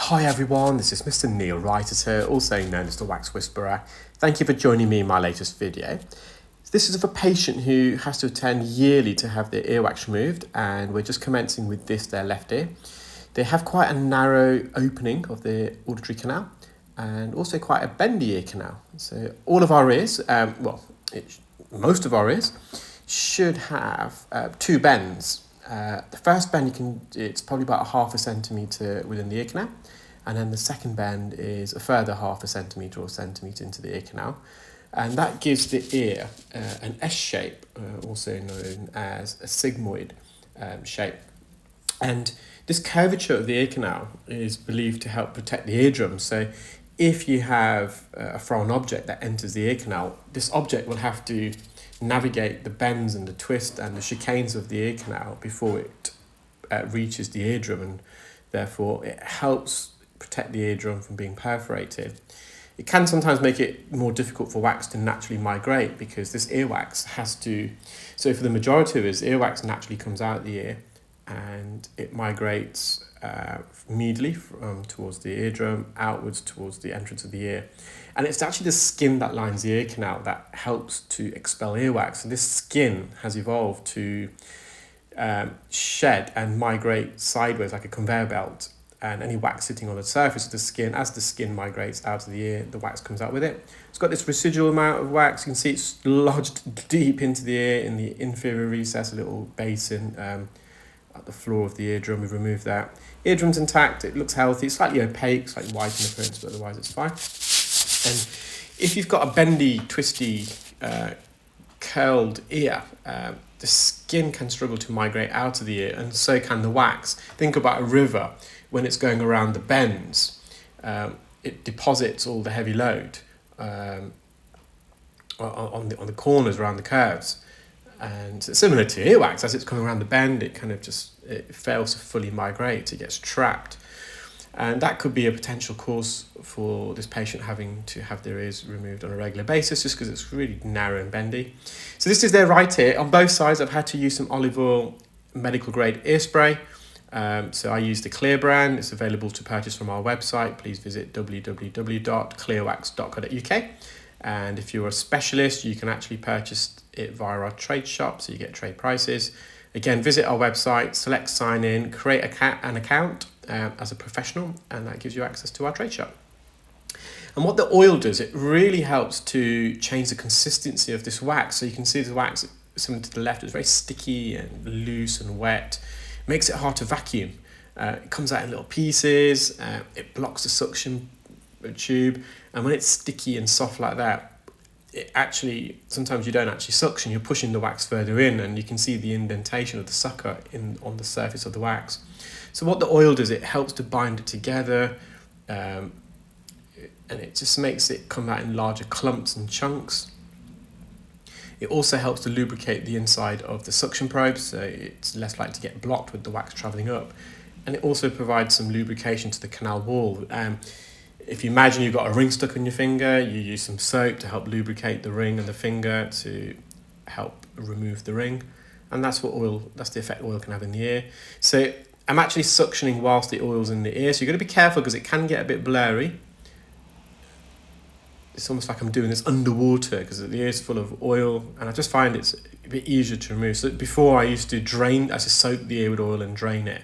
Hi everyone, this is Mr Neel Raithatha, also known as the Wax Whisperer. Thank you for joining me in my latest video. This is of a patient who has to attend yearly to have their earwax removed, and we're just commencing with their left ear. They have quite a narrow opening of the auditory canal and also quite a bendy ear canal. So all of our ears, most of our ears should have two bends. The first bend, it's probably about 1/2 centimetre within the ear canal, and then the second bend is a further 1/2 centimetre or centimetre into the ear canal, and that gives the ear an S shape, also known as a sigmoid shape. And this curvature of the ear canal is believed to help protect the eardrum. So if you have a foreign object that enters the ear canal, this object will have to navigate the bends and the twists and the chicanes of the ear canal before it reaches the eardrum, and therefore it helps protect the eardrum from being perforated. It can sometimes make it more difficult for wax to naturally migrate, because this earwax has to, so for the majority of us, earwax naturally comes out of the ear and it migrates medially towards the eardrum, outwards towards the entrance of the ear. And it's actually the skin that lines the ear canal that helps to expel earwax. And this skin has evolved to shed and migrate sideways like a conveyor belt. And any wax sitting on the surface of the skin, as the skin migrates out of the ear, the wax comes out with it. It's got this residual amount of wax. You can see it's lodged deep into the ear in the inferior recess, a little basin at the floor of the eardrum. We've removed that. Eardrum's intact, it looks healthy, it's slightly opaque, slightly white in appearance, but otherwise it's fine. And if you've got a bendy, twisty, curled ear, the skin can struggle to migrate out of the ear, and so can the wax. Think about a river. When it's going around the bends, it deposits all the heavy load on the corners around the curves. And similar to earwax, as it's coming around the bend, it fails to fully migrate, it gets trapped. And that could be a potential cause for this patient having to have their ears removed on a regular basis, just because it's really narrow and bendy. So this is their right ear. On both sides, I've had to use some olive oil medical grade ear spray. So I use the Clear brand. It's available to purchase from our website. Please visit www.clearwax.co.uk. And if you're a specialist, you can actually purchase it via our trade shop, so you get trade prices. Again, visit our website, select sign in, create an account as a professional, and that gives you access to our trade shop. And what the oil does, it really helps to change the consistency of this wax. So you can see the wax, similar to the left, is very sticky and loose and wet. It makes it hard to vacuum. It comes out in little pieces, it blocks the suction tube, and when it's sticky and soft like that, it actually, sometimes you don't actually suction, you're pushing the wax further in, and you can see the indentation of the sucker on the surface of the wax. So what the oil does, it helps to bind it together, and it just makes it come out in larger clumps and chunks. It also helps to lubricate the inside of the suction probe, so it's less likely to get blocked with the wax travelling up. And it also provides some lubrication to the canal wall. If you imagine you've got a ring stuck on your finger, you use some soap to help lubricate the ring and the finger to help remove the ring. And that's the effect oil can have in the ear. So I'm actually suctioning whilst the oil's in the ear, so you've got to be careful because it can get a bit blurry. It's almost like I'm doing this underwater because the ear's full of oil, and I just find it's a bit easier to remove. So before I used to soak the ear with oil and drain it.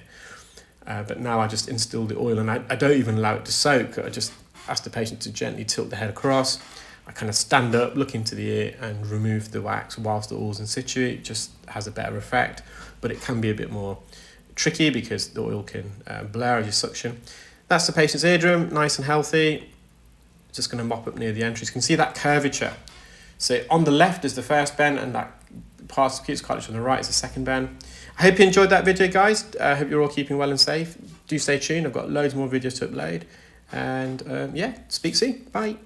But now I just instill the oil, and I don't even allow it to soak. I just ask the patient to gently tilt the head across. I kind of stand up, look into the ear, and remove the wax whilst the oil's in situ. It just has a better effect, but it can be a bit more tricky because the oil can blur as you suction. That's the patient's eardrum, nice and healthy. Just going to mop up near the entries. You can see that curvature. So on the left is the first bend, and that pars subcutaneous cartilage on the right is the second bend. I hope you enjoyed that video, guys. I hope you're all keeping well and safe. Do stay tuned. I've got loads more videos to upload. And yeah, speak soon. Bye.